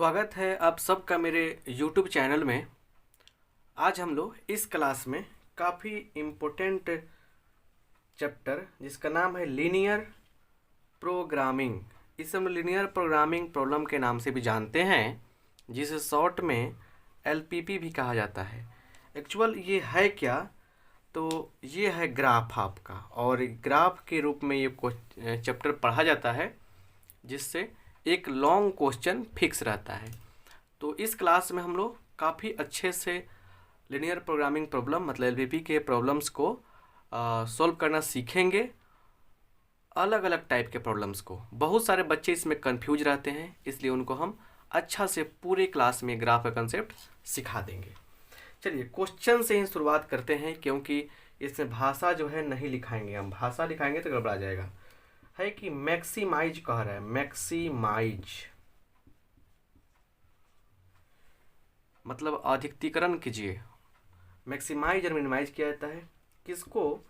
स्वागत है आप सबका मेरे YouTube चैनल में। आज हम लोग इस क्लास में काफ़ी इम्पोर्टेंट चैप्टर जिसका नाम है लीनियर प्रोग्रामिंग, इसे हम लीनियर प्रोग्रामिंग प्रॉब्लम के नाम से भी जानते हैं, जिसे शॉर्ट में LPP भी कहा जाता है। एक्चुअल ये है क्या, तो ये है ग्राफ आपका, और ग्राफ के रूप में ये चैप्टर पढ़ा जाता है जिससे एक लॉन्ग क्वेश्चन फिक्स रहता है। तो इस क्लास में हम लोग काफ़ी अच्छे से लीनियर प्रोग्रामिंग प्रॉब्लम मतलब LPP के प्रॉब्लम्स को सॉल्व करना सीखेंगे। अलग अलग टाइप के प्रॉब्लम्स को, बहुत सारे बच्चे इसमें कंफ्यूज रहते हैं, इसलिए उनको हम अच्छा से पूरे क्लास में ग्राफ का कंसेप्ट सिखा देंगे। चलिए क्वेश्चन से ही शुरुआत करते हैं, क्योंकि इसमें भाषा जो है नहीं लिखाएंगे, हम भाषा लिखाएंगे तो गड़बड़ा जाएगा। है कि मैक्सिमाइज कह रहा है, मैक्सिमाइज मतलब अधिकतीकरण कीजिए। मैक्सिमाइज और मिनिमाइज किया जाता है किसको,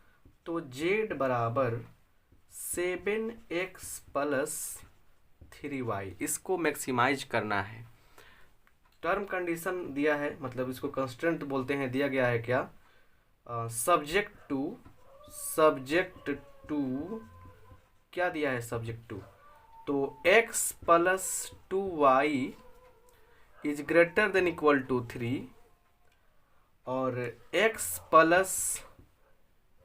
तो z बराबर 7x प्लस 3y, इसको मैक्सिमाइज करना है। टर्म कंडीशन दिया है, मतलब इसको कंस्ट्रेंट बोलते हैं, दिया गया है क्या, सब्जेक्ट टू क्या दिया है, सब्जेक्ट टू, तो x plus 2y is greater than equal to 3 और x plus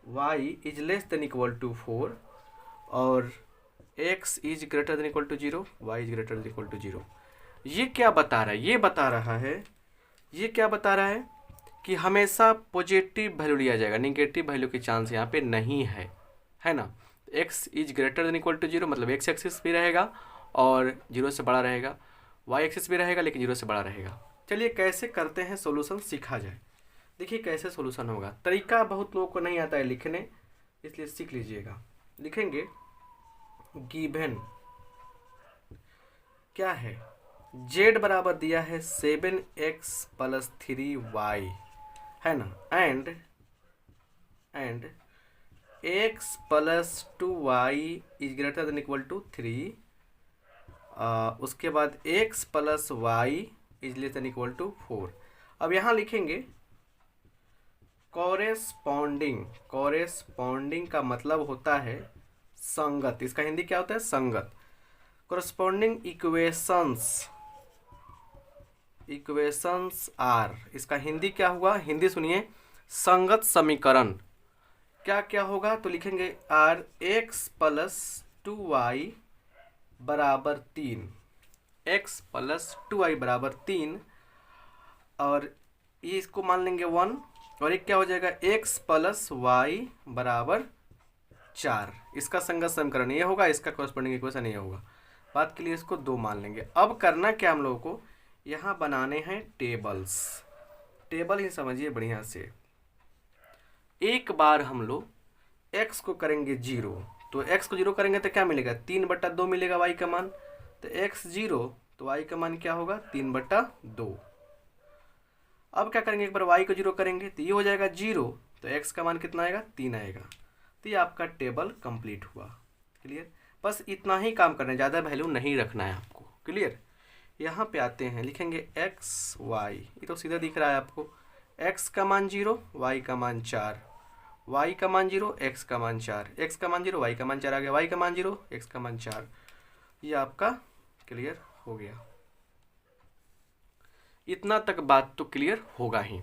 y is less than equal to 4 और x is greater than equal to 0, y is greater than equal to 0। ये क्या बता रहा है, ये बता रहा है कि हमेशा पॉजिटिव वैल्यू लिया जाएगा, निगेटिव वैल्यू की चांस यहाँ पे नहीं है ना। x is greater than equal to 0 मतलब x एक्सिस भी रहेगा और 0 से बड़ा रहेगा, y एक्सिस भी रहेगा लेकिन 0 से बड़ा रहेगा। चलिए कैसे करते हैं सॉल्यूशन सीखा जाए। देखिए कैसे सॉल्यूशन होगा, तरीका बहुत लोगों को नहीं आता है लिखने, इसलिए सीख लीजिएगा। लिखेंगे गिवन क्या है, z बराबर दिया है 7x प्लस 3y है ना, and x plus 2y is greater than equal to 3, उसके बाद x plus y is less than equal to 4। अब यहाँ लिखेंगे कॉरेस्पॉन्डिंग का मतलब होता है संगत, इसका हिंदी क्या होता है, संगत। कॉरेस्पॉन्डिंग इक्वेशंस आर, इसका हिंदी क्या हुआ, हिंदी सुनिए, संगत समीकरण क्या क्या होगा, तो लिखेंगे आर x प्लस 2y बराबर 3, x प्लस 2y बराबर 3 और ये इसको मान लेंगे 1 और एक क्या हो जाएगा x प्लस y बराबर 4, इसका संगत समीकरण ये होगा, इसका कॉरेस्पॉन्डिंग इक्वेशन ये होगा। बात के लिए इसको 2 मान लेंगे। अब करना क्या हम लोगों को, यहाँ बनाने हैं टेबल ही समझिए बढ़िया से। एक बार हम लोग x को करेंगे 0, तो x को 0 करेंगे तो क्या मिलेगा, 3/2 मिलेगा y का मान, तो x 0 तो y का मान क्या होगा 3/2। अब क्या करेंगे, एक बार y को 0 करेंगे तो ये हो जाएगा 0, तो x का मान कितना आएगा, 3 आएगा। तो ये आपका टेबल कंप्लीट हुआ। क्लियर, बस इतना ही काम करना है, ज़्यादा वैल्यू नहीं रखना है आपको। क्लियर, यहाँ पे आते हैं, लिखेंगे x y, ये तो सीधा दिख रहा है आपको, x का मान 0 y का मान 4, y का मान 0 x का मान 4, x का मान 0 y का मान 4 आ गया, y का मान 0 x का मान 4। ये आपका क्लियर हो गया, इतना तक बात तो क्लियर होगा ही।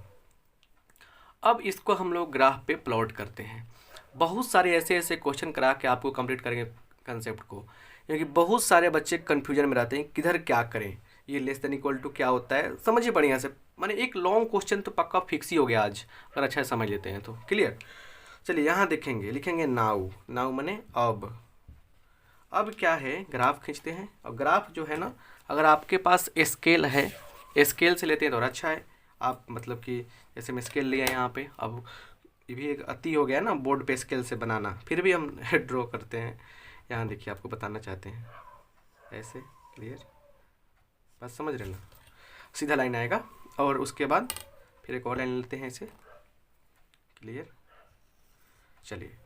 अब इसको हम लोग ग्राफ पे प्लॉट करते हैं। बहुत सारे ऐसे क्वेश्चन करा के आपको कंप्लीट करेंगे कंसेप्ट को, क्योंकि बहुत सारे बच्चे कन्फ्यूजन में रहते हैं किधर क्या करें, ये लेस देन इक्वल टू क्या होता है, समझिए बढ़िया से। माने एक लॉन्ग क्वेश्चन तो पक्का फिक्स ही हो गया आज, अगर अच्छा समझ लेते हैं तो। क्लियर, चलिए यहाँ देखेंगे, लिखेंगे नाउ माने अब क्या है, ग्राफ खींचते हैं। और ग्राफ जो है ना, अगर आपके पास स्केल है, स्केल से लेते हैं तो और अच्छा है। आप मतलब कि जैसे मैं स्केल लिया यहाँ पे, अब ये भी एक अति हो गया ना बोर्ड पे स्केल से बनाना, फिर भी हम ड्रॉ करते हैं। यहाँ देखिए आपको बताना चाहते हैं ऐसे। क्लियर, बस समझ रहे ना, सीधा लाइन आएगा और उसके बाद फिर एक और लाइन लेते हैं ऐसे। क्लियर, चलिए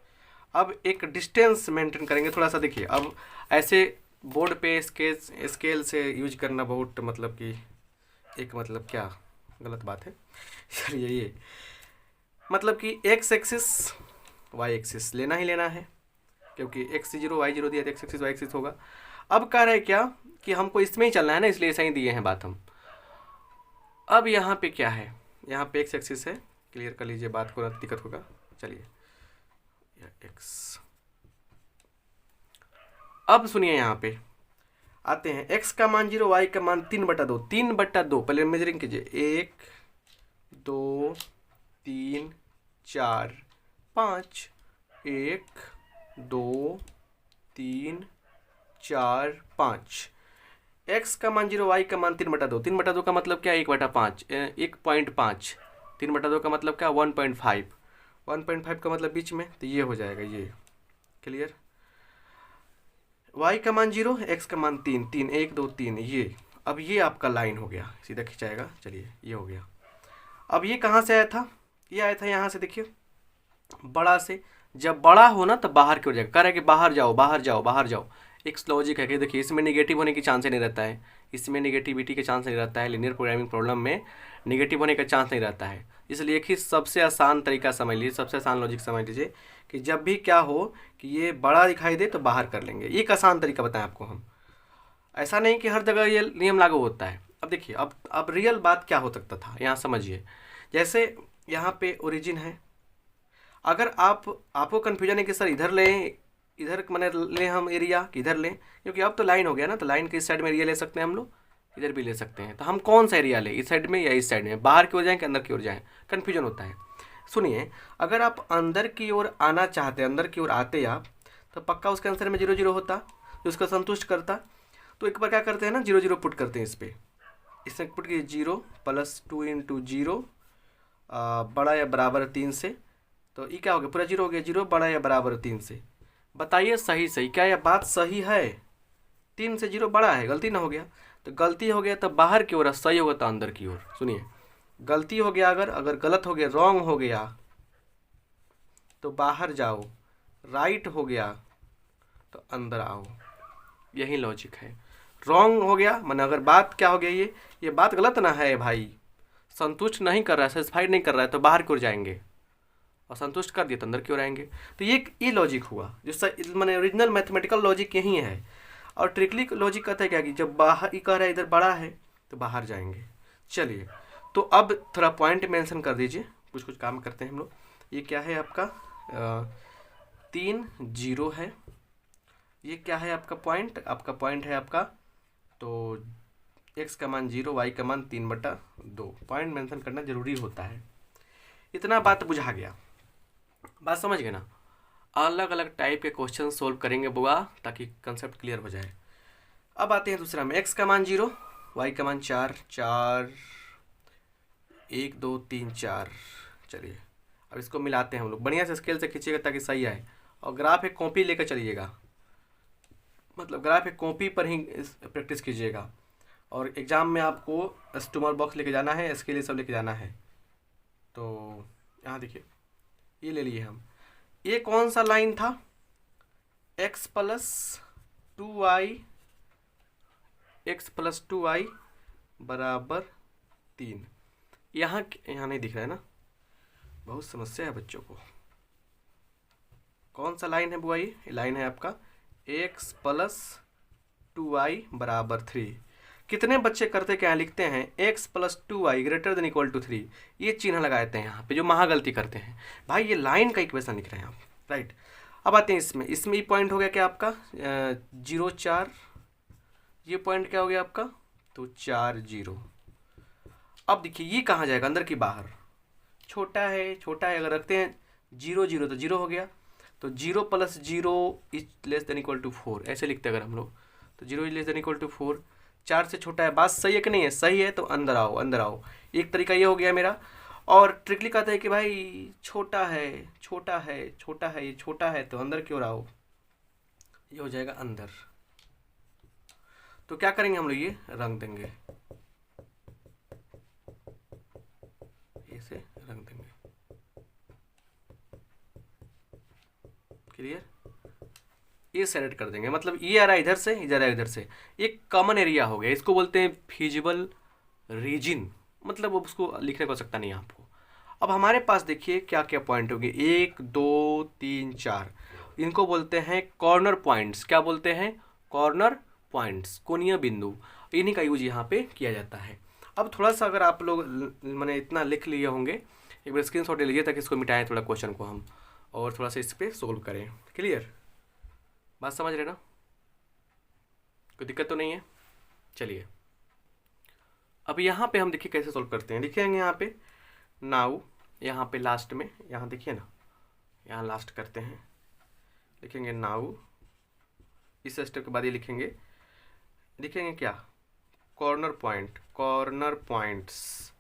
अब एक डिस्टेंस मेंटेन करेंगे थोड़ा सा। देखिए अब ऐसे बोर्ड पे स्केल से यूज करना बहुत मतलब कि एक मतलब क्या गलत बात है। चलिए ये मतलब कि एक्स एक्सिस वाई एक्सिस लेना ही लेना है, क्योंकि एक्स 0 वाई 0 दिया तो एक्स एक्सिस वाई एक्सिस होगा। अब कह रहे हैं क्या कि हमको इसमें ही चलना है ना, इसलिए ऐसा ही दिए हैं बात हम। अब यहाँ पे क्या है, यहाँ पे एक्स एक्सिस है, क्लियर कर लीजिए बात को, ना दिक्कत होगा। चलिए एक्स, अब सुनिए यहाँ पे आते हैं, x का मान 0, y का मान 3/2, 3/2 पहले मेजरिंग कीजिए, 1 2 3 4 5, 1 2 3 4 5। x का मान 0, y का मान 3/2, 3/2 का मतलब क्या, 1/5, 1.5, 3/2 का मतलब क्या, 1.5, 1.5 का मतलब बीच में, तो ये हो जाएगा ये, क्लियर। y का मान 0, x का मान 3, 3 1 2 3, ये अब ये आपका लाइन हो गया, सीधा खिंचाएगा। चलिए ये हो गया। अब ये कहाँ से आया था, ये आया था यहाँ से, देखिए बड़ा से, जब बड़ा हो ना तो बाहर की ओर जाएगा, कह रहा है कि बाहर जाओ बाहर जाओ बाहर जाओ। एक लॉजिक है कि देखिए इसमें निगेटिव होने की चांस ही नहीं रहता है, इसमें निगेटिविटी का चांस नहीं रहता है, लीनियर प्रोग्रामिंग प्रॉब्लम में निगेटिव होने का चांस नहीं रहता है। इसलिए एक ही सबसे आसान तरीका समझ लीजिए, सबसे आसान लॉजिक समझ लीजिए कि जब भी क्या हो कि ये बड़ा दिखाई दे तो बाहर कर लेंगे। एक आसान तरीका बताएं आपको हम, ऐसा नहीं कि हर जगह ये नियम लागू होता है। अब देखिए अब रियल बात क्या हो सकता था, यहाँ समझिए। जैसे यहाँ पे ओरिजिन है, अगर आपको कन्फ्यूजन है कि सर इधर लें, इधर मैंने लें हम एरिया कि इधर लें, क्योंकि अब तो लाइन हो गया ना, तो लाइन के इस साइड में एरिया ले सकते हैं हम लोग, इधर भी ले सकते हैं। तो हम कौन सा एरिया लें, इस साइड में या इस साइड में, बाहर की ओर जाएँ कि अंदर की ओर जाएँ, कन्फ्यूजन होता है। सुनिए, अगर आप अंदर की ओर आना चाहते, अंदर की ओर आते आप, तो पक्का उसके आंसर में 0 0 होता जो उसको संतुष्ट करता। तो एक बार क्या करते हैं ना, 0 0 पुट करते हैं इस पर, इसमें पुट कीजिए 0 + 2 × 0 बड़ा या बराबर 3 से, तो ये क्या हो गया, पूरा 0 हो गया, 0 बड़ा या बराबर 3 से। बताइए सही सही क्या यह बात सही है, 3 से 0 बड़ा है, गलती ना हो गया। तो गलती हो गया तो बाहर की ओर, सही होगा तो अंदर की ओर। सुनिए, गलती हो गया, अगर गलत हो गया, रॉन्ग हो गया तो बाहर जाओ, राइट हो गया तो अंदर आओ, यही लॉजिक है। रॉन्ग हो गया माने अगर बात क्या हो गया, ये बात गलत ना है भाई, संतुष्ट नहीं कर रहा है, सेटिस्फाइड नहीं कर रहा है, तो बाहर की ओर जाएंगे, और संतुष्ट कर दिया तो अंदर की ओर आएंगे। तो ये लॉजिक हुआ, जो मैंने ओरिजिनल मैथमेटिकल लॉजिक यही है। और ट्रिकली लॉजिक कहता है क्या कि जब बाहर ही कह रहा है इधर बड़ा है तो बाहर जाएंगे। चलिए, तो अब थोड़ा पॉइंट मेंशन कर दीजिए, कुछ कुछ काम करते हैं हम लोग। ये क्या है आपका 3 0 है, ये क्या है आपका पॉइंट, आपका पॉइंट है आपका, तो x का मान 0, y का मान 3/2, पॉइंट मेंशन करना जरूरी होता है। इतना बात बुझा गया, बात समझ गए ना। अलग अलग टाइप के क्वेश्चन सोल्व करेंगे बुआ, ताकि कंसेप्ट क्लियर हो जाए। अब आते हैं दूसरा में, x का मान 0, y का मान 4 4 1 2 3 4। चलिए अब इसको मिलाते हैं हम लोग, बढ़िया से स्केल से खींचिएगा ताकि सही आए, और ग्राफ एक कॉपी लेकर चलिएगा, मतलब ग्राफ एक कॉपी पर ही प्रैक्टिस कीजिएगा। और एग्ज़ाम में आपको स्टूमर बॉक्स लेके जाना है, इसके लिए सब लेके जाना है। तो यहाँ देखिए, ये ले लिए हम, ये कौन सा लाइन था, x + 2y, x + 2y = 3। यहाँ नहीं दिख रहा है ना, बहुत समस्या है बच्चों को। कौन सा लाइन है बुआ, ये लाइन है आपका x + 2y = 3। कितने बच्चे करते क्या लिखते हैं, x + 2y > 3, ये चिन्ह लगाते हैं यहाँ पे, जो महागलती करते हैं। भाई ये लाइन का इक्वेशन लिख रहे हैं आप, राइट। अब आते हैं इसमें ये पॉइंट हो गया क्या आपका 0 4, ये पॉइंट क्या हो गया आपका, तो 4 0। अब देखिए ये कहाँ जाएगा, अंदर की बाहर, छोटा है, अगर रखते हैं 0 0 तो 0 हो गया, तो 0 + 0 > 4, ऐसे लिखते हैं अगर हम लोग, तो 0 > 4, 4 से छोटा है। बात सही है कि नहीं है, सही है तो अंदर आओ अंदर आओ, एक तरीका ये हो गया मेरा। और ट्रिकली कहता है कि भाई छोटा है छोटा है छोटा है, ये छोटा है तो अंदर की ओर आओ, ये हो जाएगा अंदर। तो क्या करेंगे हम लोग, ये रंग देंगे, ऐसे रंग देंगे, क्लियर। ये सेलेक्ट कर देंगे, मतलब ये आ रहा है इधर से, इधर है इधर से, एक कॉमन एरिया हो गया, इसको बोलते हैं फिजिबल रीजन, मतलब अब उसको लिखने को सकता नहीं आपको। अब हमारे पास देखिए क्या क्या पॉइंट होंगे, 1 2 3 4, इनको बोलते हैं कॉर्नर पॉइंट्स। क्या बोलते हैं? कॉर्नर पॉइंट्स, कोणीय बिंदु, इन्हीं का यूज यहाँ पे किया जाता है। अब थोड़ा सा अगर आप लोग मैंने इतना लिख लिए होंगे, एक बार स्क्रीनशॉट ले लीजिए ताकि इसको मिटाएं थोड़ा क्वेश्चन को हम, और थोड़ा सा इस पर सोल्व करें। क्लियर? बात समझ रहे ना? कोई दिक्कत तो नहीं है? चलिए अब यहाँ पे हम देखिए कैसे सोल्व करते हैं। लिखेंगे यहाँ पे नाउ, यहाँ पे लास्ट में, यहाँ देखिए ना, यहाँ लास्ट करते हैं, लिखेंगे नाउ। इस स्टेप के बाद ये लिखेंगे क्या? Corner point, corner points.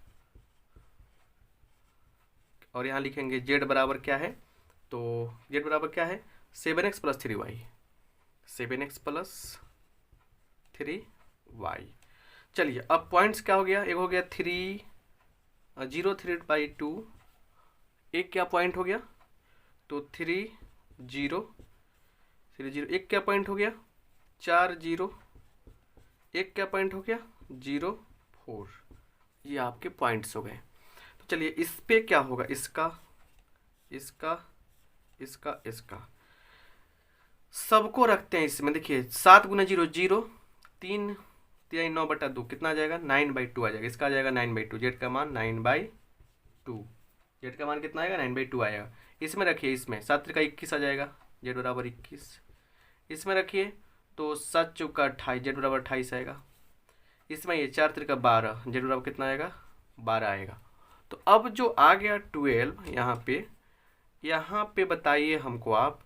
और यहाँ लिखेंगे जेड बराबर क्या है? तो जेड बराबर क्या है? 7x + 3y, 7x + 3y। चलिए अब पॉइंट्स क्या हो गया? एक हो गया 3 0 3/2, एक क्या पॉइंट हो गया? तो 3 0 3 0, एक क्या पॉइंट हो गया? 4 0, एक क्या पॉइंट हो गया? 0 4। ये आपके पॉइंट्स हो गए। तो चलिए इस पे क्या होगा? इसका इसका इसका इसका सबको रखते हैं इसमें। देखिए 7 × 0 0, 3 3 9/2 कितना आ जाएगा? 9/2 आ जाएगा। इसका आ जाएगा 9/2, जेड का मान 9/2, जेड का मान कितना आएगा? 9/2 आएगा। इसमें रखिए, इसमें 7 × 21 आ जाएगा, जेड बराबर 21। इसमें रखिए तो 7 × 28, जेड बराबर 28 आएगा। इसमें ये 4 × 12, जेड बराबर कितना आएगा? 12 आएगा। तो अब जो आ गया 12 यहाँ पे बताइए हमको आप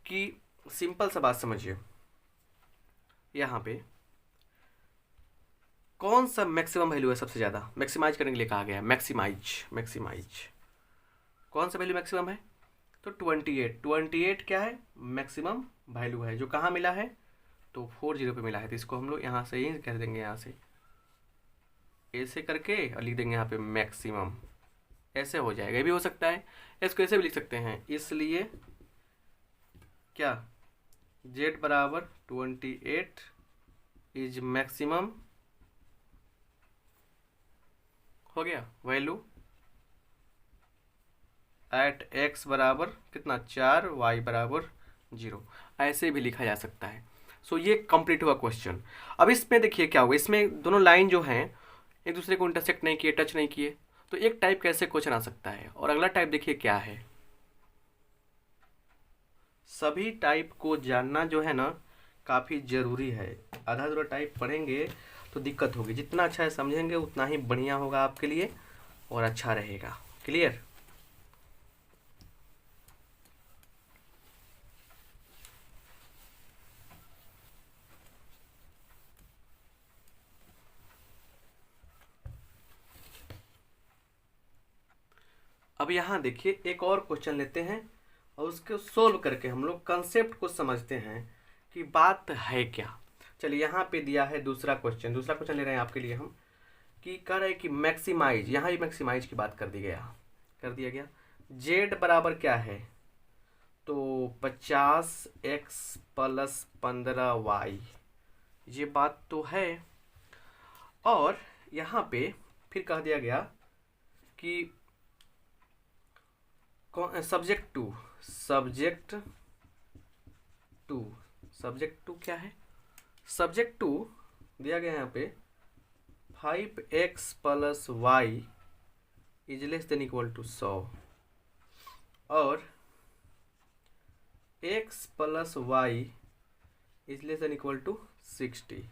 कि सिंपल सा बात समझिए, यहाँ पे कौन सा मैक्सिमम वैल्यू है सबसे ज़्यादा? मैक्सिमाइज करने के लिए कहा गया है, मैक्सिमाइज। कौन सा वैल्यू मैक्सिमम है? तो 28 क्या है? मैक्सिमम वैल्यू है, जो कहाँ मिला है? तो 40 पे मिला है। तो इसको हम लोग यहाँ से ही कह देंगे, यहाँ से ऐसे करके और लिख देंगे यहाँ पे मैक्सिमम। ऐसे हो जाएगा, ये भी हो सकता है, इसको ऐसे भी लिख सकते हैं। इसलिए क्या? जेड बराबर 28 इज मैक्सिमम हो गया वैल्यू एट x बराबर कितना? 4, y बराबर 0। ऐसे भी लिखा जा सकता है। सो ये कंप्लीट हुआ क्वेश्चन। अब इसमें देखिए क्या होगा, इसमें दोनों लाइन जो हैं एक दूसरे को इंटरसेक्ट नहीं किए, टच नहीं किए, तो एक टाइप कैसे क्वेश्चन आ सकता है। और अगला टाइप देखिए क्या है। सभी टाइप को जानना जो है ना काफ़ी ज़रूरी है। आधा अधूरा टाइप पढ़ेंगे तो दिक्कत होगी, जितना अच्छा है समझेंगे उतना ही बढ़िया होगा आपके लिए और अच्छा रहेगा। क्लियर? अब यहाँ देखिए एक और क्वेश्चन लेते हैं और उसको सोल्व करके हम लोग कंसेप्ट को समझते हैं कि बात है क्या। चलिए यहाँ पे दिया है दूसरा क्वेश्चन ले रहे हैं आपके लिए हम, कि कह रहे हैं कि मैक्सिमाइज, यहाँ ही मैक्सिमाइज की बात कर दिया गया। जेड बराबर क्या है? तो 50x + 15y, ये बात तो है। और यहाँ पे फिर कह दिया गया कि सब्जेक्ट टू क्या है? सब्जेक्ट टू दिया गया यहाँ पे 5x + y is less than equal to 100 और x + y is less than equal to 60।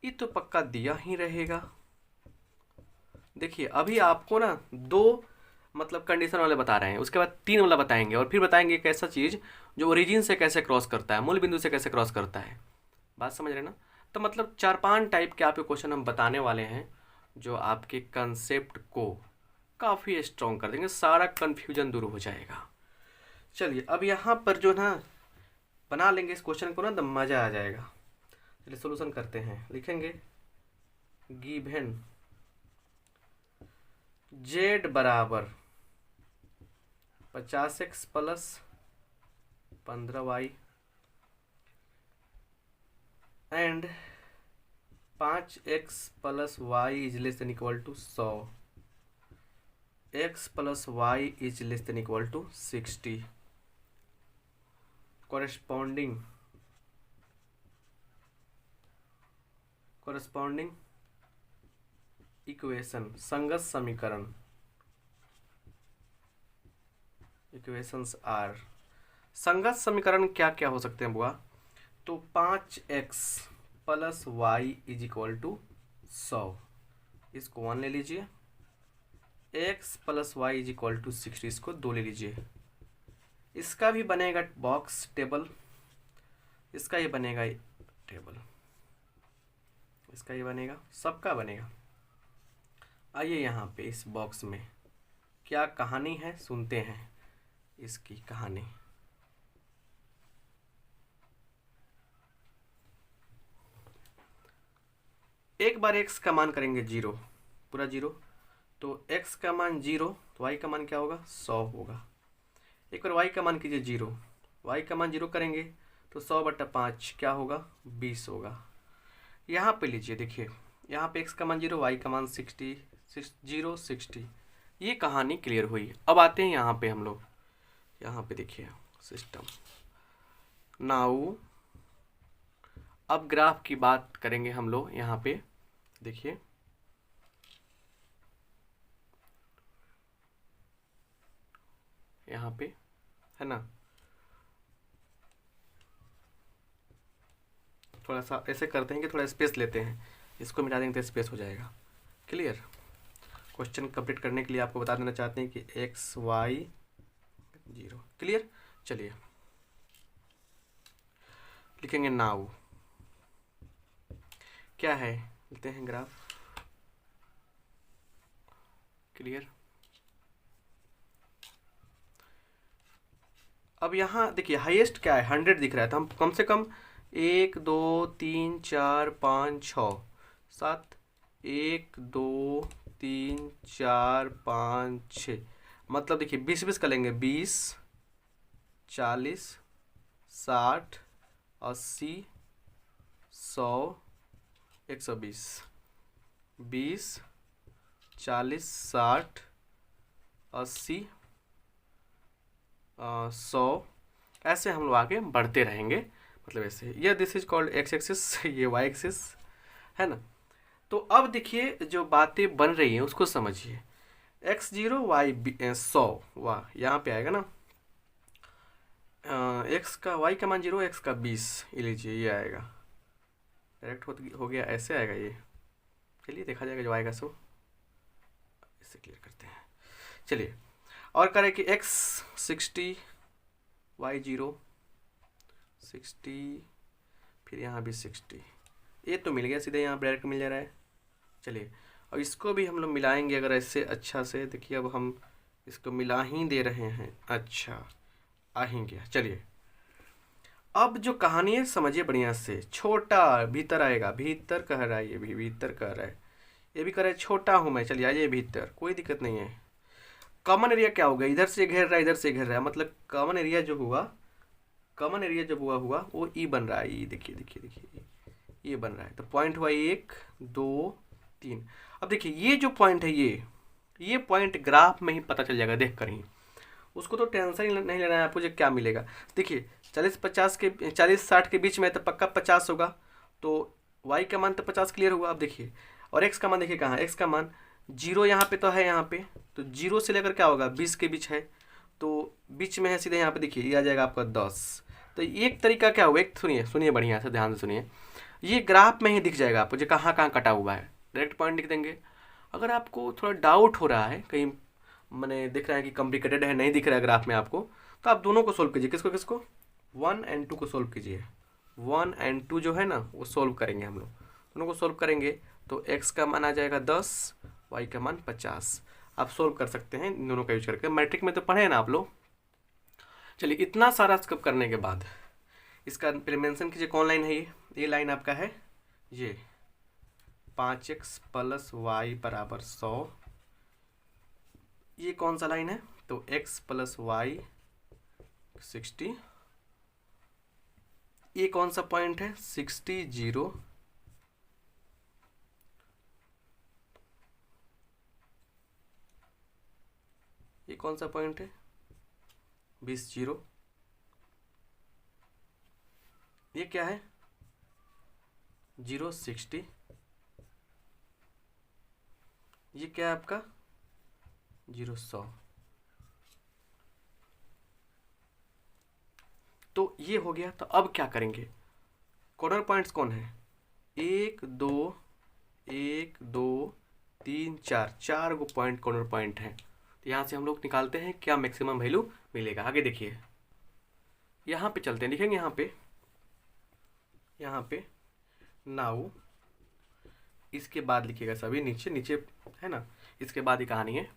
ये तो पक्का दिया ही रहेगा। देखिए अभी आपको ना दो मतलब कंडीशन वाले बता रहे हैं, उसके बाद 3 वाला बताएंगे और फिर बताएंगे एक ऐसा चीज़ जो ओरिजिन से कैसे क्रॉस करता है, मूल बिंदु से कैसे क्रॉस करता है। बात समझ रहे ना? तो मतलब 4-5 टाइप के आपके क्वेश्चन हम बताने वाले हैं जो आपके कंसेप्ट को काफ़ी स्ट्रॉन्ग कर देंगे, सारा कन्फ्यूजन दूर हो जाएगा। चलिए अब यहाँ पर जो ना बना लेंगे इस क्वेश्चन को ना तो मज़ा आ जाएगा। चलिए सोल्यूशन करते हैं। लिखेंगे गिवन जेड बराबर 50x + 15y and 5x plus y is less than equal to 100, x plus y is less than equal to 60। Corresponding equation, संगत समीकरण, इक्वेशंस आर। संगत समीकरण क्या क्या हो सकते हैं बुआ? तो 5x plus y is equal to 100, इसको 1 ले लीजिए। x plus y is equal to 60, इसको 2 ले लीजिए। इसका भी बनेगा बॉक्स टेबल, इसका ही बनेगा टेबल, इसका ही बनेगा, सबका बनेगा। आइए यहाँ पे इस बॉक्स में क्या कहानी है सुनते हैं इसकी कहानी। एक बार x का मान करेंगे 0, पूरा 0, तो x का मान 0 तो y का मान क्या होगा? 100 होगा। एक बार y का मान कीजिए 0, y का मान 0 करेंगे तो 100/5 क्या होगा? 20 होगा। यहाँ पे लीजिए, देखिए यहाँ पे x का मान 0, y का मान 60, 0 60। ये कहानी क्लियर हुई। अब आते हैं यहाँ पे हम लोग, यहाँ पे देखिए सिस्टम। नाउ अब ग्राफ की बात करेंगे हम लोग। यहाँ पे देखिए यहाँ पे है ना, थोड़ा सा ऐसे करते हैं कि थोड़ा स्पेस लेते हैं, इसको मिटा देंगे तो स्पेस हो जाएगा। क्लियर? क्वेश्चन कंप्लीट करने के लिए आपको बता देना चाहते हैं कि x y 0। क्लियर? चलिए लिखेंगे नाउ, क्या है लेते हैं ग्राफ। क्लियर? अब यहाँ देखिए हाईएस्ट क्या है? 100 दिख रहा है, तो हम कम से कम 1 2 3 4 5 6 7, 1 2 3 4 5 6, मतलब देखिए 20 का लेंगे, 20 40 60 80 100 120, 20 40 60 80 100, ऐसे हम लोग आगे बढ़ते रहेंगे। मतलब ऐसे, ये this is called x axis, ये वाई एक्सिस है ना। तो अब देखिए जो बातें बन रही हैं उसको समझिए। x0 y 100, वाह यहाँ पे आएगा ना, x का y का मान 0, x का 20, ये लीजिए ये आएगा डायरेक्ट हो गया, ऐसे आएगा ये। चलिए देखा जाएगा जो आएगा सो इससे क्लियर करते हैं। चलिए और करें कि x 60 y 0 60, फिर यहाँ भी 60, ये तो मिल गया सीधे, यहाँ डायरेक्ट मिल जा रहा है। चलिए और इसको भी हम लोग मिलाएंगे अगर ऐसे अच्छा से। देखिए अब हम इसको मिला ही दे रहे हैं, अच्छा आ ही गया। चलिए अब जो कहानी है समझिए बढ़िया से। छोटा भीतर आएगा, भीतर कह रहा है, ये भी भीतर कह रहा है, ये भी कह रहा है छोटा हूँ मैं। चलिए आइए भीतर, कोई दिक्कत नहीं है। कॉमन एरिया क्या होगा? इधर से घेर रहा है, इधर से घेर रहा है, मतलब कॉमन एरिया जो हुआ, कॉमन एरिया जब हुआ वो ई बन रहा है। ये देखिए देखिए देखिए ये बन रहा है। तो पॉइंट हुआ 1 2 3। अब देखिए ये जो पॉइंट है, ये पॉइंट ग्राफ में ही पता चल जाएगा देख कर ही, उसको तो टेंशन ही नहीं लेना है आपको जो क्या मिलेगा। देखिए 40 60 के बीच में तो पक्का 50 होगा, तो y का मान तो 50 क्लियर हुआ। अब देखिए और x का मान देखिए कहाँ है, x का मान 0 यहाँ पे तो है, यहाँ पे तो 0 से लेकर क्या होगा 20 के बीच है, तो बीच में है सीधे यहाँ पे। देखिए ये आ जाएगा आपका 10। तो एक तरीका क्या हुआ, एक सुनिए सुनिए बढ़िया से ध्यान से सुनिए, ये ग्राफ में ही दिख जाएगा आपको जो कहाँ कहाँ कटा हुआ है, डायरेक्ट पॉइंट लिख देंगे। अगर आपको थोड़ा डाउट हो रहा है कहीं, मैंने दिख रहा है कि कॉम्प्लिकेटेड है, नहीं दिख रहा है ग्राफ में आपको, तो आप दोनों को सोल्व कीजिए। किसको किसको? 1 और 2 को सोल्व कीजिए। 1 और 2 जो है ना वो सोल्व करेंगे हम लोग, दोनों को सोल्व करेंगे तो x का मान आ जाएगा 10, y का मान 50। आप सोल्व कर सकते हैं इन दोनों का यूज करके, मैट्रिक में तो पढ़े हैं ना आप लोग। चलिए इतना सारा स्कप करने के बाद इसका पहले मेंशन कीजिए कौन लाइन है ये लाइन आपका है ये 5x प्लस वाई बराबर 100। ये कौन सा लाइन है? तो x प्लस वाई 60, ये कौन सा पॉइंट है? 60 0, ये कौन सा पॉइंट है? 20 0, ये क्या है? 0 60, ये क्या है आपका? 0 100। तो ये हो गया। तो अब क्या करेंगे? कॉर्नर पॉइंट्स कौन है? 1 2 1 2 3 4, 4 गो पॉइंट कॉर्नर पॉइंट हैं। तो यहाँ से हम लोग निकालते हैं क्या मैक्सिमम वैल्यू मिलेगा। आगे देखिए, यहाँ पे चलते हैं, लिखेंगे यहाँ पे नाउ, इसके बाद लिखिएगा सभी नीचे नीचे, है ना, इसके बाद ही कहानी है।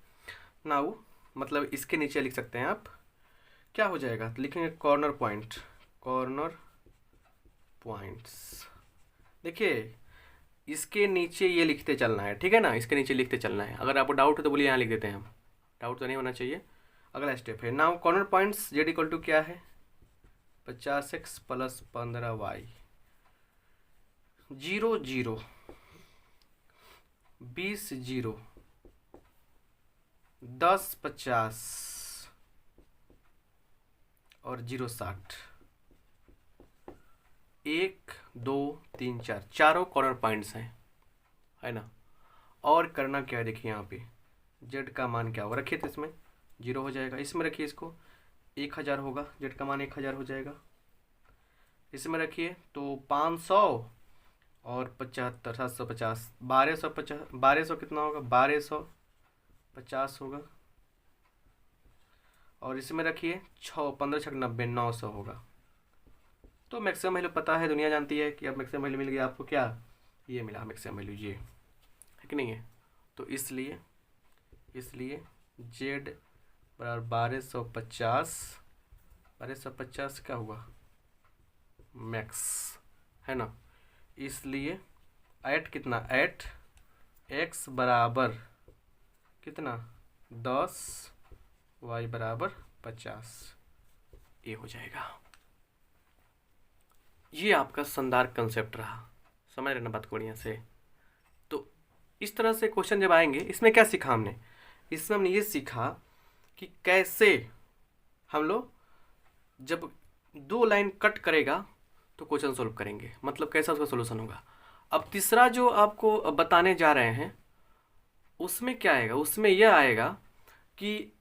नाउ मतलब इसके नीचे लिख सकते हैं आप, क्या हो जाएगा? तो लिखेंगे कॉर्नर पॉइंट्स। देखिए इसके नीचे ये लिखते चलना है, ठीक है ना, इसके नीचे लिखते चलना है। अगर आपको डाउट हो तो बोलिए, यहाँ लिख देते हैं हम, डाउट तो नहीं होना चाहिए। अगला स्टेप है now corner points z equal to क्या है? 50x प्लस 15y, 0 0 20 0 10 50 और 0 60, 1 2 3 4, चारों कॉर्नर पॉइंट्स हैं, है ना। और करना क्या है? देखिए यहाँ पे जेड का मान क्या होगा? रखिए तो इसमें 0 हो जाएगा, इसमें रखिए इसको 1000 होगा, जेड का मान 1000 हो जाएगा। इसमें रखिए तो 500 और 75 750, 1250, 1200 कितना होगा? 1250 होगा। और इसमें रखिए 6 15 6 90, 900 होगा। तो मैक्सिमम वैल्यू पता है, दुनिया जानती है कि अब मैक्सिमम वैल्यू मिल गया आपको। क्या ये मिला मैक्सिमम वैल्यू, ये है कि नहीं है? तो इसलिए जेड बराबर 1250 क्या हुआ? मैक्स, है ना। इसलिए एट कितना? एट एक्स बराबर कितना? 10, वाई बराबर 50, ये हो जाएगा। ये आपका शानदार कंसेप्ट रहा, समझ रहे ना बात को बढ़िया से। तो इस तरह से क्वेश्चन जब आएंगे, इसमें क्या सीखा हमने? इसमें हमने ये सीखा कि कैसे हम लोग जब 2 लाइन कट करेगा तो क्वेश्चन सोल्व करेंगे, मतलब कैसा उसका सोल्यूशन होगा। अब तीसरा जो आपको बताने जा रहे हैं उसमें क्या आएगा? उसमें यह आएगा कि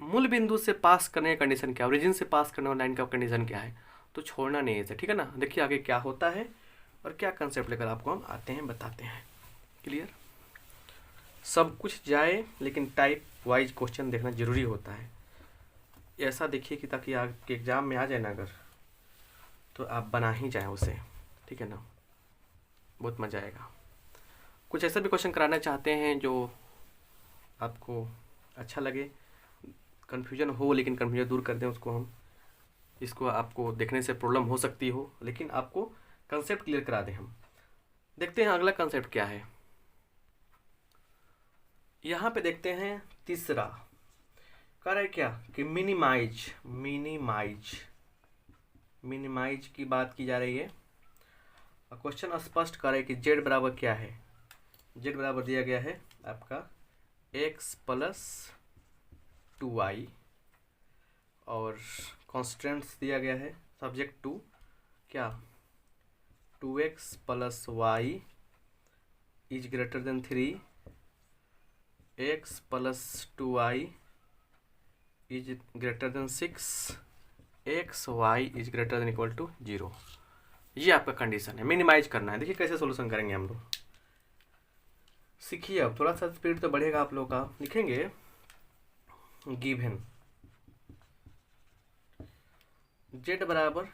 मूल बिंदु से पास करने का कंडीशन क्या है, ओरिजिन से पास करने वाली लाइन का कंडीशन क्या है। तो छोड़ना नहीं है इसे, ठीक है ना। देखिए आगे क्या होता है और क्या कंसेप्ट लेकर आपको हम आते हैं, बताते हैं। क्लियर? सब कुछ जाए लेकिन टाइप वाइज क्वेश्चन देखना जरूरी होता है। ऐसा देखिए कि ताकि आपके एग्जाम में आ जाए ना अगर, तो आप बना ही जाए उसे, ठीक है ना, बहुत मज़ा आएगा। कुछ ऐसा भी क्वेश्चन कराना चाहते हैं जो आपको अच्छा लगे, कन्फ्यूजन हो लेकिन कन्फ्यूजन दूर कर दें उसको हम, इसको आपको देखने से प्रॉब्लम हो सकती हो लेकिन आपको कंसेप्ट क्लियर करा दें हम। देखते हैं अगला कंसेप्ट क्या है। यहाँ पे देखते हैं तीसरा कह रहा है क्या कि मिनिमाइज की बात की जा रही है। क्वेश्चन स्पष्ट कर रहा है कि जेड बराबर क्या है? जेड बराबर दिया गया है आपका x प्लस 2y और कॉन्स्टेंट्स दिया गया है सब्जेक्ट टू क्या 2x plus y is greater than 3, x plus 2y is greater than 6, x y is greater than equal to 0। ये आपका कंडीशन है, मिनिमाइज करना है। देखिए कैसे सोल्यूशन करेंगे हम लोग, सीखिए। अब थोड़ा सा स्पीड तो बढ़ेगा आप लोगों का। लिखेंगे गिवन जेड बराबर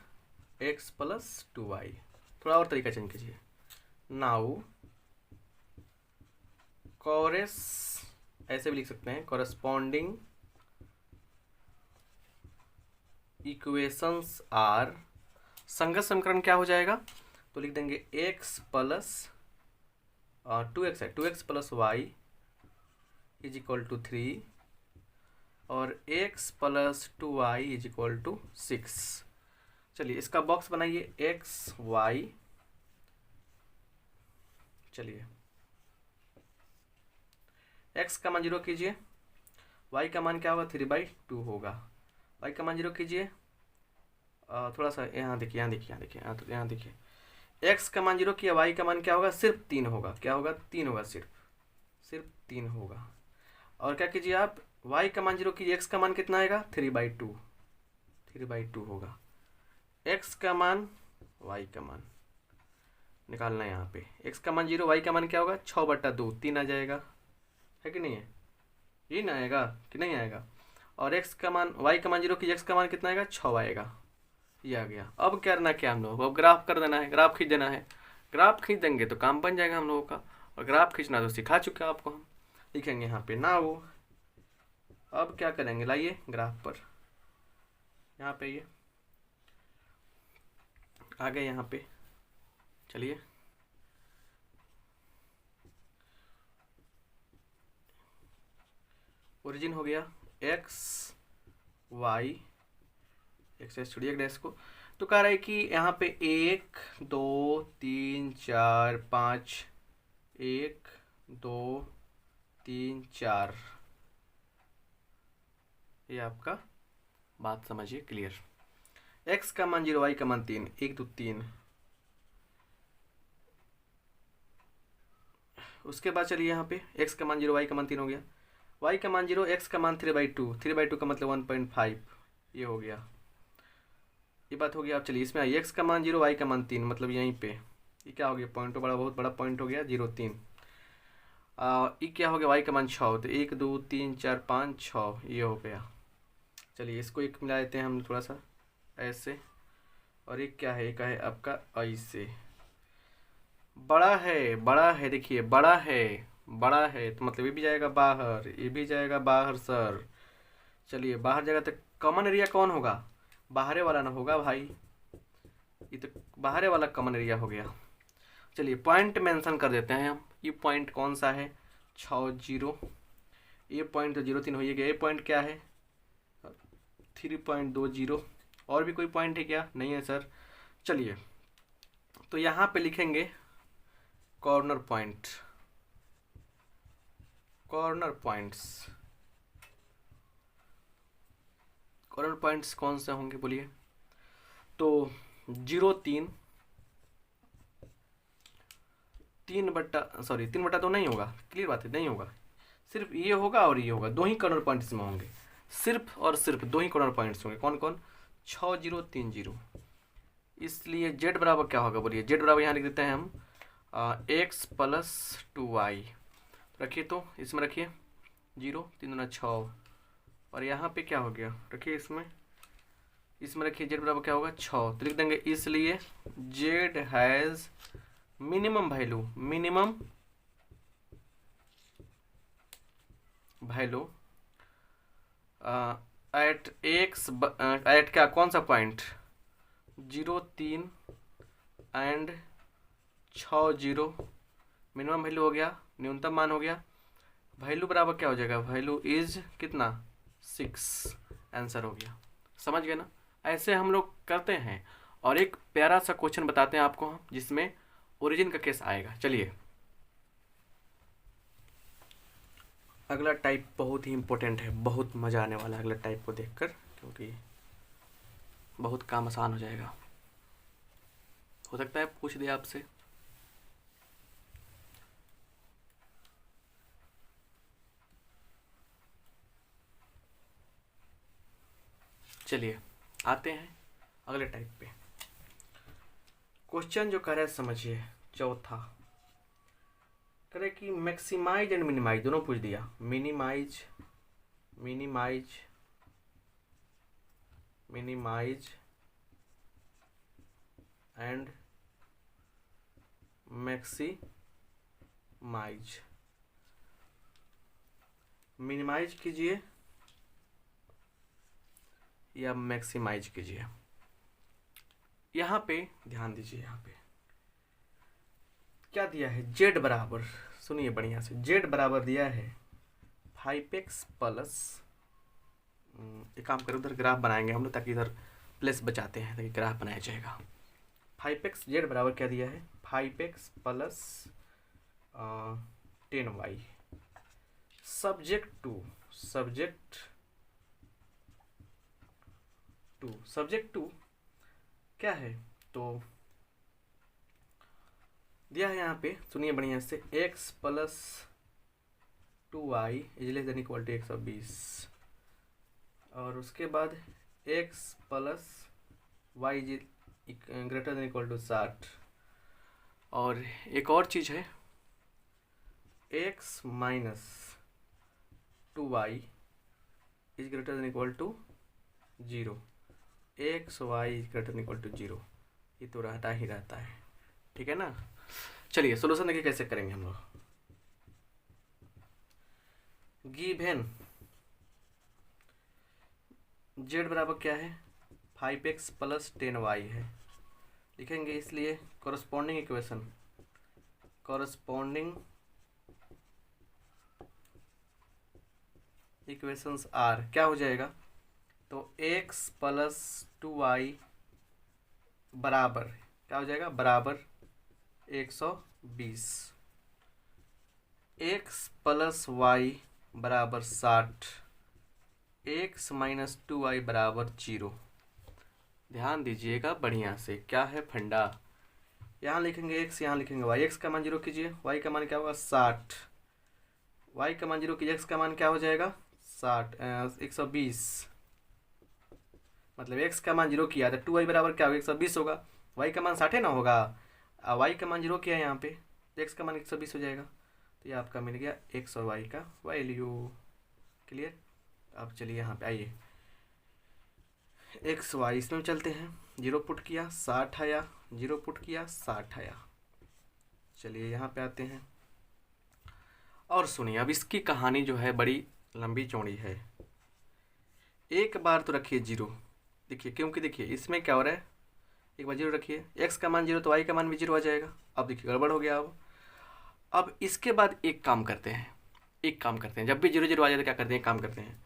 x प्लस 2y, थोड़ा और तरीका चेंज कीजिए। नाउ कोरेस, ऐसे भी लिख सकते हैं, कॉरेस्पॉन्डिंग इक्वेशंस आर, संगत समीकरण क्या हो जाएगा? तो लिख देंगे x प्लस 2x है, 2x plus y is equal to 3 और x plus 2y is equal to 6। चलिए इसका बॉक्स बनाइए एक्स वाई, चलिए एक्स का मान 0 कीजिए, वाई का मान क्या होगा 3/2 होगा, वाई का मान 0 कीजिए, थोड़ा सा यहाँ देखिए, यहाँ देखिए, यहाँ देखिए, यहाँ देखिए, एक्स का मान 0 किया, वाई का मान क्या होगा, सिर्फ 3 होगा, क्या होगा 3 होगा, सिर्फ 3 होगा। और क्या कीजिए आप, वाई का मान 0 कीजिए, एक्स का मान कितना आएगा 3/2 होगा, एक्स का मान वाई का मान निकालना है यहाँ पे, एक्स का मान 0, वाई का मान क्या होगा 6/2, 3 आ जाएगा, है कि नहीं है, ये ना आएगा कि नहीं आएगा। और एक्स का मान, वाई का मान 0 की, एक्स का मान कितना आएगा 6 आएगा, ये आ गया। अब करना क्या हम लोग, अब ग्राफ कर देना है, ग्राफ खींच देना है, ग्राफ खींच देंगे तो काम बन जाएगा हम लोगों का। और ग्राफ खींचना तो सिखा चुके हैं आपको हम, लिखेंगे यहाँ पे ना वो। अब क्या करेंगे, लाइए ग्राफ पर, यहाँ पे ये आ गए यहाँ पे, चलिए ओरिजिन हो गया एक्स वाई, एक्स छोड़िए डैश को, तो कह रहा है कि यहाँ पे 1 2 3 4 5, 1 2 3 4, ये आपका बात समझिए क्लियर। एक्स का मान 0, वाई का मान 3, 1 2 3। उसके बाद चलिए यहाँ पे एक्स का मान 0, वाई का मान 3 हो गया, वाई का मान 0, एक्स का मान 3/2, 3/2 का मतलब 1.5, ये हो गया, ये बात हो गया। अब चलिए इसमें आई, एक्स का मान 0, वाई का मान 3, मतलब यहीं पे ये क्या हो गया, पॉइंट तो बहुत बड़ा पॉइंट हो गया 0 3। ये क्या हो गया, वाई का मान 6, तो 1 2 3 4 5 6, ये हो गया। चलिए इसको एक मिला देते हैं हम थोड़ा सा ऐसे, और एक क्या है, एक है आपका ऐसे, बड़ा है देखिए, बड़ा है तो मतलब ये भी जाएगा बाहर, ये भी जाएगा बाहर सर। चलिए बाहर जाएगा तो कॉमन एरिया कौन होगा, बाहरे वाला ना होगा भाई, ये तो बाहरे वाला कॉमन एरिया हो गया। चलिए पॉइंट मेंशन कर देते हैं हम, ये पॉइंट कौन सा है 6 0, ये पॉइंट तो 0 3 हो ही गया, ये पॉइंट क्या है 3.20, और भी कोई पॉइंट है क्या, नहीं है सर। चलिए तो यहाँ पे लिखेंगे कॉर्नर पॉइंट, कॉर्नर पॉइंट्स कौन से होंगे बोलिए, तो 0 3, 3/, तो नहीं होगा, क्लियर बात है नहीं होगा, सिर्फ ये होगा और ये होगा, 2 ही कॉर्नर पॉइंट्स में होंगे, सिर्फ और सिर्फ 2 ही कॉर्नर पॉइंट्स होंगे, कौन कौन 6 0 3 0। इसलिए जेड बराबर क्या होगा बोलिए, जेड बराबर यहाँ लिख देते हैं हम x + 2y, रखिए तो इसमें रखिए 0 3 दूना 6, और यहाँ पे क्या हो गया, रखिए इसमें रखिए जेड बराबर क्या होगा 6, तो लिख देंगे इसलिए z has minimum value at x, एट क्या कौन सा पॉइंट 0 3 एंड 6 0, मिनिमम वैल्यू हो गया, न्यूनतम मान हो गया, वैल्यू बराबर क्या हो जाएगा, वैल्यू इज कितना 6, आंसर हो गया, समझ गए ना। ऐसे हम लोग करते हैं, और एक प्यारा सा क्वेश्चन बताते हैं आपको हम, जिसमें ओरिजिन का केस आएगा। चलिए अगला टाइप बहुत ही इम्पोर्टेंट है, बहुत मज़ा आने वाला है अगला टाइप को देखकर, क्योंकि बहुत काम आसान हो जाएगा, हो सकता है पूछ दिया आपसे। चलिए आते हैं अगले टाइप पे, क्वेश्चन जो करे समझिए, चौथा करे कि मैक्सिमाइज एंड मिनिमाइज दोनों पूछ दिया, मिनिमाइज एंड मैक्सिमाइज, मिनिमाइज कीजिए या मैक्सिमाइज कीजिए। यहाँ पे ध्यान दीजिए, यहाँ पे क्या दिया है, जेड बराबर, सुनिए बढ़िया से, जेड बराबर दिया है 5x प्लस, एक काम करें उधर ग्राफ बनाएंगे हम लोग ताकि इधर प्लस बचाते हैं ताकि ग्राफ बनाया जाएगा। 5x जेड बराबर क्या दिया है, 5x plus 10y subject to क्या है, तो दिया है यहाँ पे, सुनिए बढ़िया से, x plus 2y is less than equal to 120 और उसके बाद x plus y greater than equal to 60 और एक और चीज़ है x minus 2y is greater than equal to 0, x y is greater than equal to 0, ये तो रहता ही रहता है, ठीक है ना। चलिए सोल्यूशन देखिए कैसे करेंगे हम लोग। गिवन जेड बराबर क्या है, 5x प्लस 10y है, लिखेंगे इसलिए कॉरस्पॉन्डिंग इक्वेशंस आर क्या हो जाएगा, तो x प्लस 2y बराबर क्या हो जाएगा, बराबर 120, x प्लस y बराबर 60, x माइनस 2y बराबर 0। ध्यान दीजिएगा बढ़िया से, क्या है फंडा, यहाँ लिखेंगे x, यहाँ लिखेंगे y, x का मान 0 कीजिए, y का मान क्या होगा 60, y का मान 0 कीजिए, x का मान क्या हो जाएगा 120, मतलब x का मान 0 किया तो 2y बराबर क्या होगा 120 होगा, y का मान 60 ना होगा, y का मान 0 किया यहाँ पे तो x का मान 120 हो जाएगा, तो ये आपका मिल गया x और y का वैल्यू। क्लियर। अब चलिए यहाँ पे आइए, एक्स वाई इसमें चलते हैं, 0 पुट किया 60 आया, 0 पुट किया 60 आया। चलिए यहाँ पे आते हैं और सुनिए, अब इसकी कहानी जो है बड़ी लंबी चौड़ी है। एक बार तो रखिए 0, देखिए क्योंकि देखिए इसमें क्या हो रहा है, एक बार 0 रखिए, x का मान 0 तो y का मान भी 0 आ जाएगा। अब देखिए गड़बड़ हो गया। अब इसके बाद एक काम करते हैं, जब भी 0 0 आ जाए तो क्या करते हैं, काम करते हैं,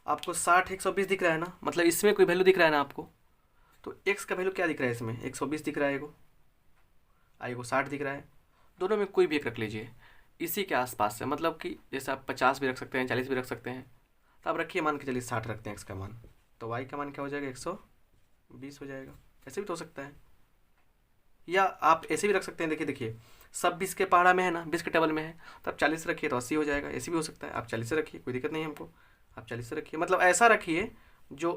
आपको 60 120 दिख रहा है ना, मतलब इसमें कोई वैल्यू दिख रहा है ना आपको, तो x का वैल्यू क्या दिख रहा है, इसमें 120 दिख रहा है, को 60 दिख रहा है, दोनों में कोई भी एक रख लीजिए इसी के आसपास से, मतलब कि जैसे आप 50 भी रख सकते हैं, 40 भी रख सकते हैं, तो आप रखिए, मान के चलिए 60 रखते हैं x का मान, तो y का मान क्या हो जाएगा 120 हो जाएगा। ऐसे भी तो हो सकता है, या आप ऐसे भी रख सकते हैं, देखिए सब 20 के पहाड़ा में है ना, 20 के टेबल में है, तो आप 40 रखिए तो 80 हो जाएगा। ऐसे भी हो सकता है, आप 40 से रखिए, कोई दिक्कत नहीं है हमको, आप 40 से रखिए, मतलब ऐसा रखिए जो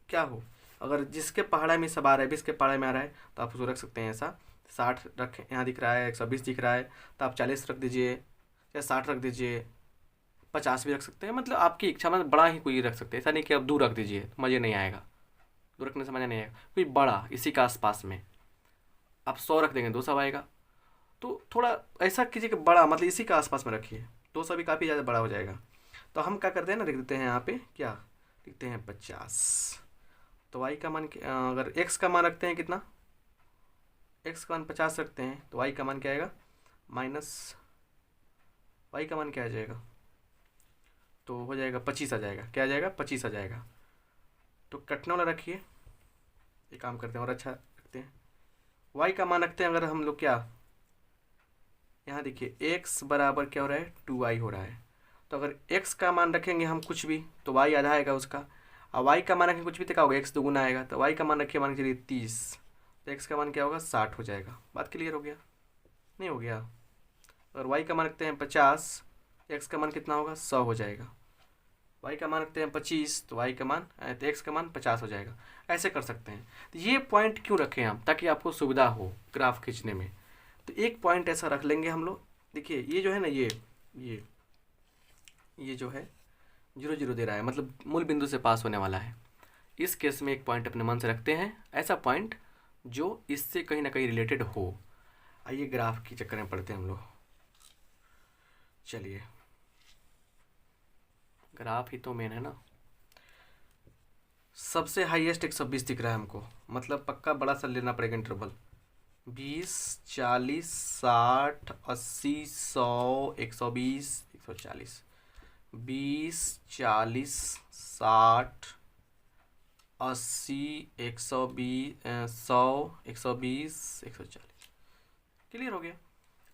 क्या हो, अगर जिसके पहाड़ा में सब आ रहा है, 20 के पहाड़ा में आ रहा है तो आप उसको रख सकते हैं ऐसा। 60 रख, यहाँ दिख रहा है 120 दिख रहा है, तो आप 40 रख दीजिए या 60 रख दीजिए, 50 भी रख सकते हैं, मतलब आपकी इच्छा, मतलब बड़ा ही कोई रख सकते हैं, ऐसा नहीं कि आप दूर रख दीजिए, मज़े नहीं आएगा, दूर रखने से मज़ा नहीं आएगा, कोई बड़ा इसी के आसपास में। आप 100 रख देंगे 200 आएगा, तो थोड़ा ऐसा कीजिए कि बड़ा, मतलब इसी के आसपास में रखिए, 200 भी काफ़ी ज़्यादा बड़ा हो जाएगा। तो हम क्या करते हैं ना, लिख देते हैं यहाँ पे, क्या लिखते हैं 50, तो y का मान अगर x का मान रखते हैं कितना, x का मान 50 रखते हैं, तो y का मान क्या आएगा, माइनस y का मान क्या आ जाएगा, तो हो जाएगा 25 आ जाएगा, क्या आ जाएगा 25 आ जाएगा। तो कटने वाला रखिए, ये काम करते हैं और अच्छा रखते हैं, y का मान रखते हैं अगर हम लोग, क्या यहाँ देखिए x बराबर क्या हो रहा है 2y हो रहा है, तो अगर x का मान रखेंगे हम कुछ भी तो y आधा आएगा उसका, और y का मान रखेंगे कुछ भी तो क्या होगा, x दुगुना आएगा, तो y का मान रखिए, मान के चलिए 30, तो x का मान क्या होगा 60 हो जाएगा। बात क्लियर हो गया, नहीं हो गया। अगर y का मान रखते हैं 50, x का मान कितना होगा 100 हो जाएगा, y का मान रखते हैं 25 तो y का मान तो x का मान 50 हो जाएगा। ऐसे कर सकते हैं। तो ये पॉइंट क्यों रखें हम, ताकि आपको सुविधा हो ग्राफ खींचने में, तो एक पॉइंट ऐसा रख लेंगे हम लोग। देखिए ये जो है ना, ये जो है 0 0 दे रहा है, मतलब मूल बिंदु से पास होने वाला है। इस केस में एक पॉइंट अपने मन से रखते हैं, ऐसा पॉइंट जो इससे कहीं ना कहीं रिलेटेड हो। आइए ग्राफ के चक्कर में पढ़ते हैं हम लोग। चलिए ग्राफ ही तो मेन है ना। सबसे हाईएस्ट 120 दिख रहा है हमको, मतलब पक्का बड़ा सा लेना पड़ेगा इंटरवल, 20 40 60 80 100 120 140, 20 40 60 80, 120, 100, 120, 140। क्लियर हो गया।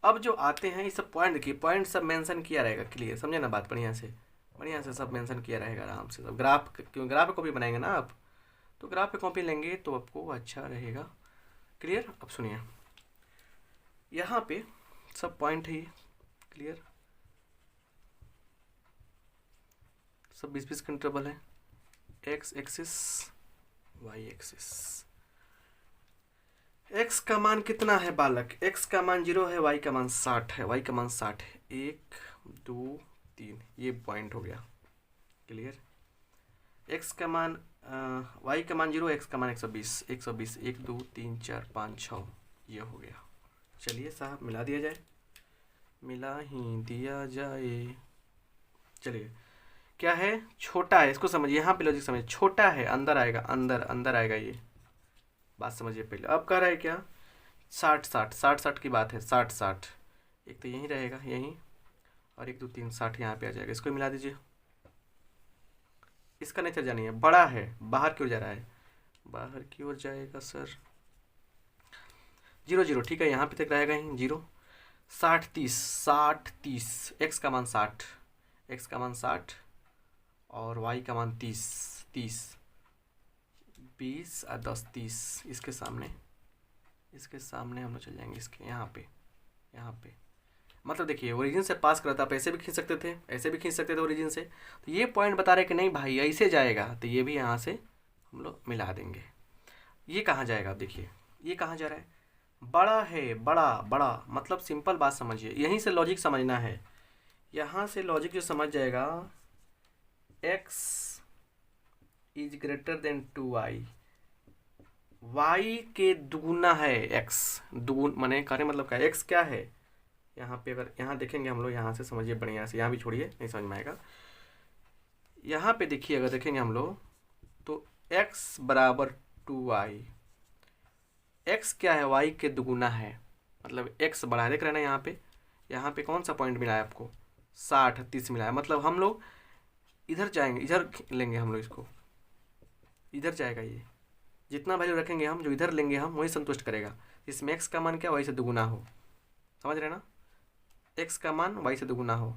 अब जो आते हैं ये सब पॉइंट देखिए, पॉइंट सब मेंशन किया रहेगा। क्लियर, समझे ना बात, बढ़िया से सब मेंशन किया रहेगा आराम से। सब ग्राफ, क्यों ग्राफ पे कॉपी बनाएंगे ना आप, तो ग्राफ पे कॉपी लेंगे तो आपको अच्छा रहेगा। क्लियर। अब सुनिए, यहाँ पे सब पॉइंट है ये। क्लियर, सब 20-20 का इंटरवल है। X axis, y axis. x का मान कितना है बालक? x का मान 0 है, y का मान 60 है, y का मान 60 है। 1 2 3, ये पॉइंट हो गया। क्लियर। x का मान y का मान 0, x का मान 120, 120, 1 2 3 4 5 6, ये हो गया। चलिए साहब मिला दिया जाए, मिला ही दिया जाए। चलिए, क्या है? छोटा है, इसको समझिए, यहाँ पे लॉजिक समझिए। छोटा है, अंदर आएगा, अंदर आएगा, ये बात समझिए पहले। अब कह रहा है क्या? 60 की बात है। 60 एक तो यहीं रहेगा, यहीं, और 1 2 3 60 यहाँ पे आ जाएगा। इसको मिला दीजिए। इसका नेचर जानिए, बड़ा है, बाहर की ओर जा रहा है, बाहर की ओर जाएगा सर। 0 0, ठीक है, यहाँ पे तक रहेगा ही 0। 60 30, एक्स का मान 60 और वाई का मान 30, 20 और 10 30। इसके सामने हम लोग चल जाएंगे, इसके यहाँ पे मतलब देखिए, ओरिजिन से पास करता, आप ऐसे भी खींच सकते थे, ऐसे भी खींच सकते थे ओरिजिन से। तो ये पॉइंट बता रहे कि नहीं भाई ऐसे जाएगा, तो ये भी यहाँ से हम लोग मिला देंगे। ये कहाँ जाएगा? देखिए ये कहाँ जा रहा है, बड़ा है, बड़ा मतलब सिंपल बात समझिए, यहीं से लॉजिक समझना है। यहाँ से लॉजिक जो समझ जाएगा, x is greater then 2y, y के दुगुना है x, दुगुन माने कहने मतलब क्या, x क्या है यहाँ पे? अगर यहाँ देखेंगे हम लोग, यहाँ से समझिए बढ़िया से, यहाँ भी छोड़िए, नहीं समझ में आएगा। यहाँ पे देखिए, अगर देखेंगे हम लोग तो x बराबर 2y, x क्या है? y के दुगुना है, मतलब x बड़ा है। देख रहे हैं ना यहाँ पे कौन सा पॉइंट मिला है आपको? 60 30 मिला है। मतलब हम लोग इधर जाएंगे, इधर लेंगे हम लोग, इसको इधर जाएगा। ये जितना वैल्यू रखेंगे हम, जो इधर लेंगे हम, वही संतुष्ट करेगा। इसमें x का मान क्या? y से दुगुना हो, समझ रहे ना? x का मान y से दुगुना हो,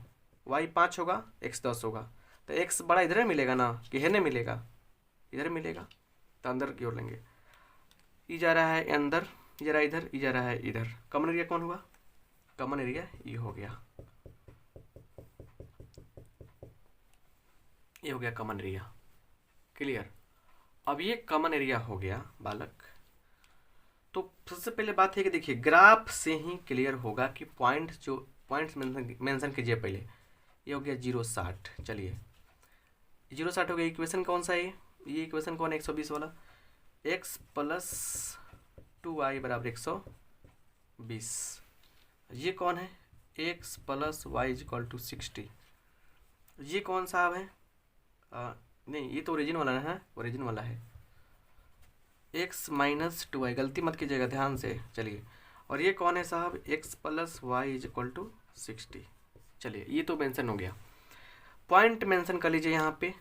y 5 होगा, x 10 होगा, तो x बड़ा इधर मिलेगा ना, कि है नहीं मिलेगा? इधर मिलेगा, तो अंदर की ओर लेंगे। ई जा रहा है अंदर, ई जा रहा है इधर, ई जा रहा है इधर। कॉमन एरिया कौन हुआ? कॉमन एरिया ये हो गया, ये हो गया कॉमन एरिया। क्लियर। अब ये कॉमन एरिया हो गया बालक। तो सबसे पहले बात है कि देखिए, ग्राफ से ही क्लियर होगा कि पॉइंट्स मेंशन कीजिए पहले। ये हो गया 0 60। चलिए 0 60 हो गया। इक्वेशन कौन सा है ये इक्वेशन कौन है? 120 वाला। x प्लस 2y बराबर 120। ये कौन है? x plus y equal to 60। ये कौन सा है? नहीं, ये तो ओरिजिन वाला है, ओरिजिन वाला है। x माइनस 2y, गलती मत कीजिएगा, ध्यान से। चलिए, और ये कौन है साहब? x plus y is equal to 60। चलिए, ये तो मेंशन हो गया। पॉइंट मेंशन कर लीजिए यहाँ पे,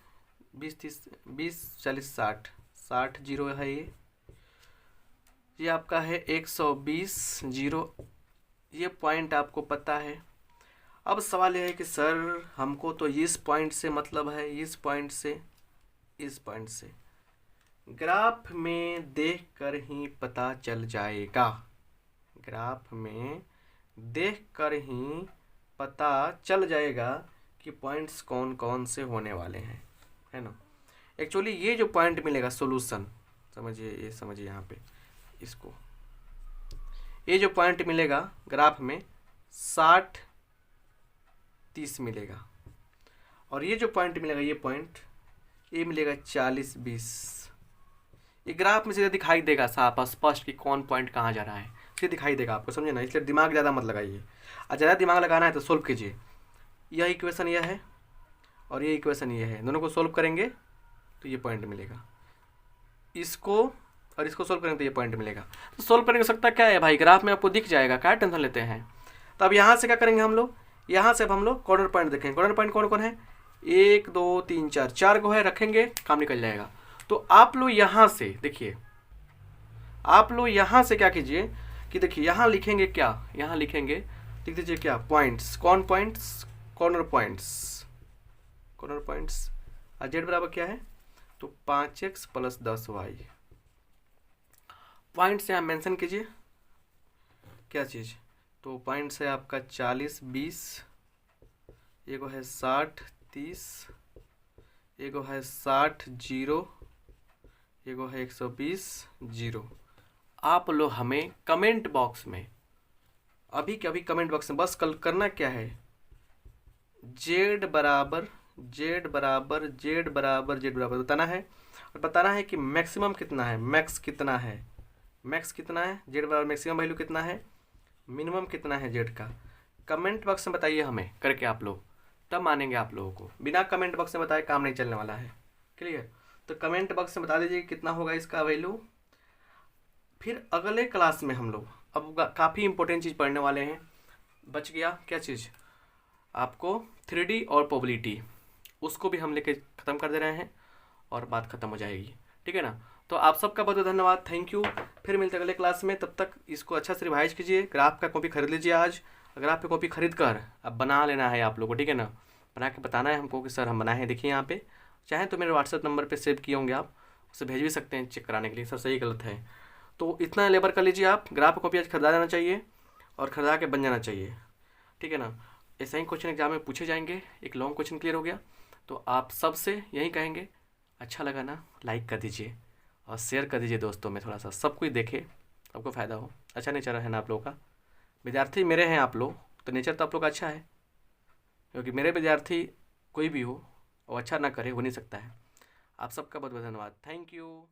20 30 20 40 60 60 जीरो है ये आपका है 120 जीरो। ये पॉइंट आपको पता है। अब सवाल यह है कि सर हमको तो इस पॉइंट से मतलब है, इस पॉइंट से ग्राफ में देखकर ही पता चल जाएगा, ग्राफ में देखकर ही पता चल जाएगा कि पॉइंट्स कौन कौन से होने वाले हैं, है ना। एक्चुअली ये जो पॉइंट मिलेगा सॉल्यूशन, समझिए, ये समझिए यहाँ पे इसको, ये जो पॉइंट मिलेगा ग्राफ में 60 30 मिलेगा, और ये जो पॉइंट मिलेगा, ये पॉइंट ये मिलेगा 40 20। ये ग्राफ में सीधे दिखाई देगा साफ स्पष्ट कि कौन पॉइंट कहाँ जा रहा है, सीधे दिखाई देगा आपको, समझे ना। इसलिए दिमाग ज़्यादा मत लगाइए, और ज़्यादा दिमाग लगाना है तो सोल्व कीजिए। यह इक्वेशन यह है और ये इक्वेशन ये है, दोनों को सोल्व करेंगे तो ये पॉइंट मिलेगा। इसको और इसको सोल्व करेंगे तो ये पॉइंट मिलेगा। तो सोल्व करने का सकता क्या है भाई, ग्राफ में आपको दिख जाएगा, क्या टेंशन लेते हैं। तो अब यहाँ से क्या करेंगे हम लोग, यहाँ से अब हम लोग कॉर्नर पॉइंट देखेंगे। कॉर्नर पॉइंट कौन कौन है? 1 2 3 4 4 गो है, रखेंगे काम निकल जाएगा। तो आप लोग यहाँ से देखिए, आप लोग यहाँ से क्या कीजिए कि देखिए यहाँ लिखेंगे क्या, यहाँ लिखेंगे, लिख दीजिए क्या, पॉइंट्स, कौन points, corner points, corner points. और जेड बराबर क्या है, तो 5x प्लस 10y। पॉइंट्स यहाँ मेंशन कीजिए क्या चीज़, तो पॉइंट्स है आपका 40 20, एगो है 60 30, एगो है 60 0, एगो है 120 0। आप लोग हमें कमेंट बॉक्स में अभी के अभी कमेंट बॉक्स में बस कल करना क्या है, जेड बराबर जेड बराबर जेड बराबर जेड बराबर बताना है, और बताना है कि मैक्सिमम कितना है, मैक्स कितना है, मैक्स कितना है, जेड बराबर मैक्सिमम वैल्यू कितना है, मिनिमम कितना है जेड का। कमेंट बॉक्स में बताइए हमें करके आप लोग, तब मानेंगे आप लोगों को। बिना कमेंट बॉक्स में बताए काम नहीं चलने वाला है। क्लियर? तो कमेंट बॉक्स में बता दीजिए कितना होगा इसका वैल्यू। फिर अगले क्लास में हम लोग अब काफ़ी इंपॉर्टेंट चीज़ पढ़ने वाले हैं। बच गया क्या चीज़, आपको 3D और प्रोबेबिलिटी, उसको भी हम लेके ख़त्म कर दे रहे हैं और बात ख़त्म हो जाएगी। ठीक है ना? तो आप सबका बहुत बहुत धन्यवाद, थैंक यू। फिर मिलते हैं अगले क्लास में, तब तक इसको अच्छा से रिवाइज कीजिए। ग्राफ का कॉपी खरीद लीजिए आज, ग्राफ की कॉपी खरीद कर अब बना लेना है आप लोगों को। ठीक है ना? बना के बताना है हमको कि सर हम बनाए हैं। देखिए यहाँ पे चाहें तो मेरे व्हाट्सएप नंबर पे सेव किए होंगे, आप उसे भेज भी सकते हैं चेक कराने के लिए, सर सही गलत है। तो इतना लेबर कर लीजिए आप, ग्राफ कॉपी आज खरीदा जाना चाहिए और खरीदा के बन जाना चाहिए। ठीक है ना? ऐसा ही क्वेश्चन एग्जाम में पूछे जाएंगे। एक लॉन्ग क्वेश्चन क्लियर हो गया। तो आप सबसे यही कहेंगे, अच्छा लगा ना, लाइक कर दीजिए और शेयर कर दीजिए दोस्तों में, थोड़ा सा सब कुछ देखे, सबको फ़ायदा हो। अच्छा नेचर है ना आप लोगों का, विद्यार्थी मेरे हैं आप लोग, तो नेचर तो आप लोग का अच्छा है, क्योंकि मेरे विद्यार्थी कोई भी हो और अच्छा ना करे हो नहीं सकता है। आप सबका बहुत बहुत धन्यवाद, थैंक यू।